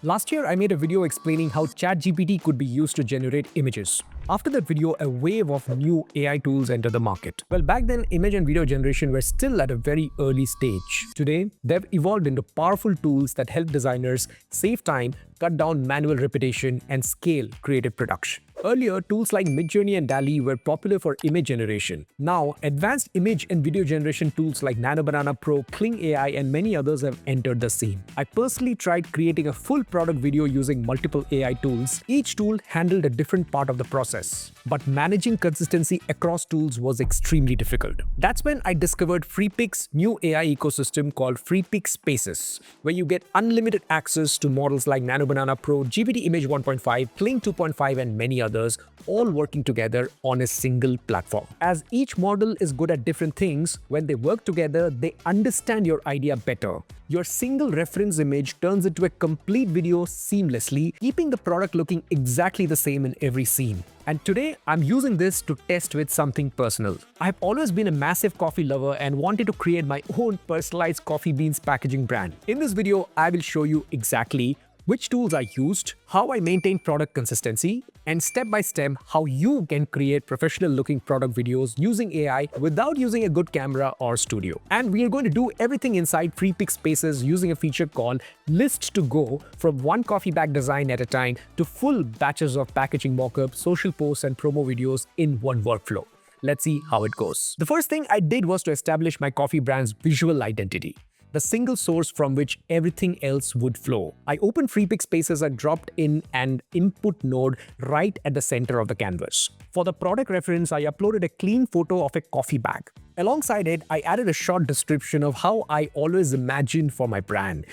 Last year, I made a video explaining how ChatGPT could be used to generate images. After that video, a wave of new AI tools entered the market. Well, back then, image and video generation were still at a very early stage. Today, they've evolved into powerful tools that help designers save time, cut down manual repetition, and scale creative production. Earlier, tools like Midjourney and DALL-E were popular for image generation. Now, advanced image and video generation tools like Nano Banana Pro, Kling AI, and many others have entered the scene. I personally tried creating a full product video using multiple AI tools. Each tool handled a different part of the process, but managing consistency across tools was extremely difficult. That's when I discovered Freepik's new AI ecosystem called Freepik Spaces, where you get unlimited access to models like Nano Banana Pro, GPT Image 1.5, Kling 2.5, and many others, all working together on a single platform. As each model is good at different things, when they work together, they understand your idea better. Your single reference image turns into a complete video seamlessly, keeping the product looking exactly the same in every scene. And today, I'm using this to test with something personal. I've always been a massive coffee lover and wanted to create my own personalized coffee beans packaging brand. In this video, I will show you exactly which tools I used, how I maintain product consistency, and step-by-step how you can create professional-looking product videos using AI without using a good camera or studio. And we are going to do everything inside Freepik Spaces using a feature called List to Go, from one coffee bag design at a time to full batches of packaging mockups, social posts, and promo videos in one workflow. Let's see how it goes. The first thing I did was to establish my coffee brand's visual identity, the single source from which everything else would flow. I opened Freepik Spaces and dropped in an input node right at the center of the canvas. For the product reference, I uploaded a clean photo of a coffee bag. Alongside it, I added a short description of how I always imagined for my brand.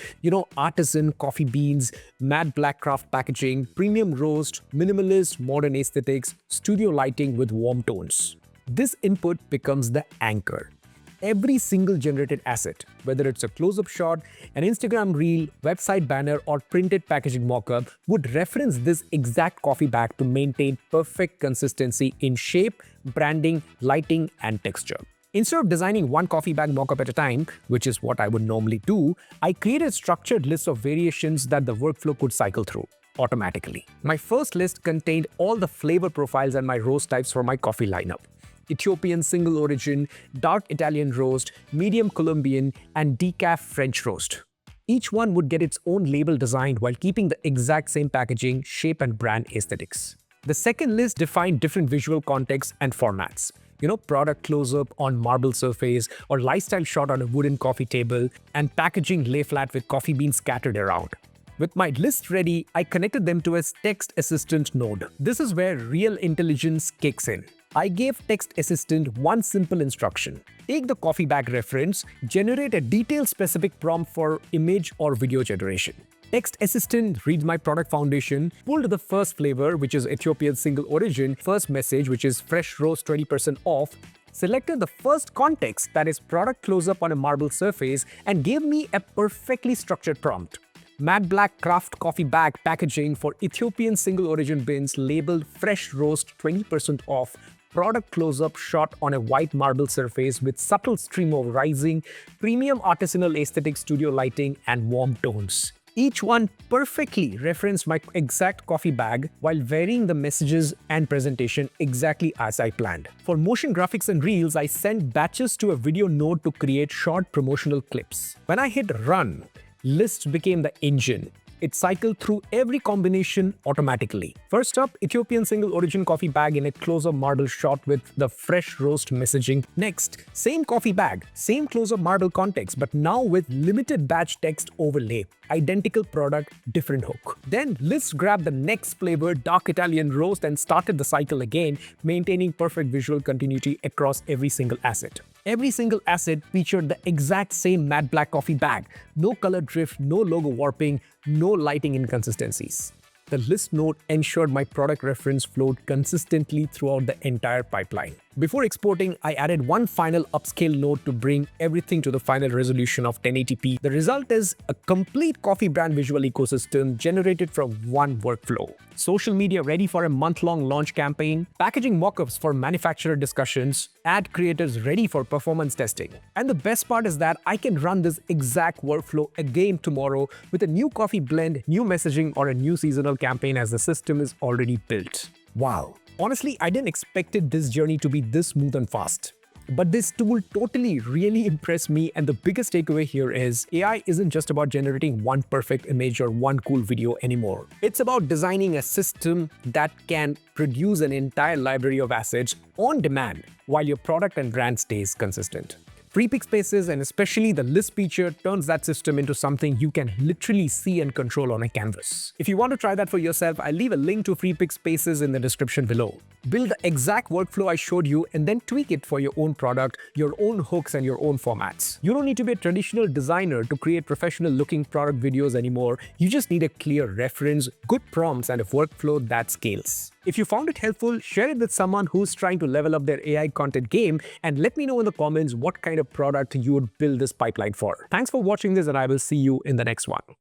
Artisan coffee beans, matte black craft packaging, premium roast, minimalist modern aesthetics, studio lighting with warm tones. This input becomes the anchor. Every single generated asset, whether it's a close-up shot, an Instagram reel, website banner, or printed packaging mockup, would reference this exact coffee bag to maintain perfect consistency in shape, branding, lighting, and texture. Instead of designing one coffee bag mockup at a time, which is what I would normally do, I created a structured list of variations that the workflow could cycle through automatically. My first list contained all the flavor profiles and my roast types for my coffee lineup: Ethiopian single origin, dark Italian roast, medium Colombian, and decaf French roast. Each one would get its own label designed while keeping the exact same packaging, shape, and brand aesthetics. The second list defined different visual contexts and formats. Product close-up on marble surface, or lifestyle shot on a wooden coffee table, and packaging lay flat with coffee beans scattered around. With my list ready, I connected them to a text assistant node. This is where real intelligence kicks in. I gave Text Assistant one simple instruction: take the coffee bag reference, generate a detailed specific prompt for image or video generation. Text Assistant reads my product foundation, pulled the first flavor, which is Ethiopian single origin, first message, which is fresh roast 20% off, selected the first context, that is product close-up on a marble surface, and gave me a perfectly structured prompt. Matte black craft coffee bag packaging for Ethiopian single origin beans labeled fresh roast 20% off, product close-up shot on a white marble surface with subtle stream of rising, premium artisanal aesthetic studio lighting, and warm tones. Each one perfectly referenced my exact coffee bag while varying the messages and presentation exactly as I planned. For motion graphics and reels, I sent batches to a video node to create short promotional clips. When I hit run, List became the engine. It cycled through every combination automatically. First up, Ethiopian single origin coffee bag in a close-up marble shot with the fresh roast messaging. Next, same coffee bag, same close-up marble context, but now with limited batch text overlay. Identical product, different hook. Then List grabbed the next flavor, dark Italian roast, and started the cycle again, maintaining perfect visual continuity across every single asset. Every single asset featured the exact same matte black coffee bag. No color drift, no logo warping, no lighting inconsistencies. The list node ensured my product reference flowed consistently throughout the entire pipeline. Before exporting, I added one final upscale node to bring everything to the final resolution of 1080p. The result is a complete coffee brand visual ecosystem generated from one workflow. Social media ready for a month-long launch campaign, packaging mockups for manufacturer discussions, ad creators ready for performance testing. And the best part is that I can run this exact workflow again tomorrow with a new coffee blend, new messaging, or a new seasonal campaign as the system is already built. Wow. Honestly, I didn't expect this journey to be this smooth and fast. But this tool totally really impressed me, and the biggest takeaway here is AI isn't just about generating one perfect image or one cool video anymore. It's about designing a system that can produce an entire library of assets on demand while your product and brand stays consistent. Freepik Spaces, and especially the list feature, turns that system into something you can literally see and control on a canvas. If you want to try that for yourself, I'll leave a link to Freepik Spaces in the description below. Build the exact workflow I showed you and then tweak it for your own product, your own hooks, and your own formats. You don't need to be a traditional designer to create professional-looking product videos anymore. You just need a clear reference, good prompts, and a workflow that scales. If you found it helpful, share it with someone who's trying to level up their AI content game, and let me know in the comments what kind of product you would build this pipeline for. Thanks for watching this, and I will see you in the next one.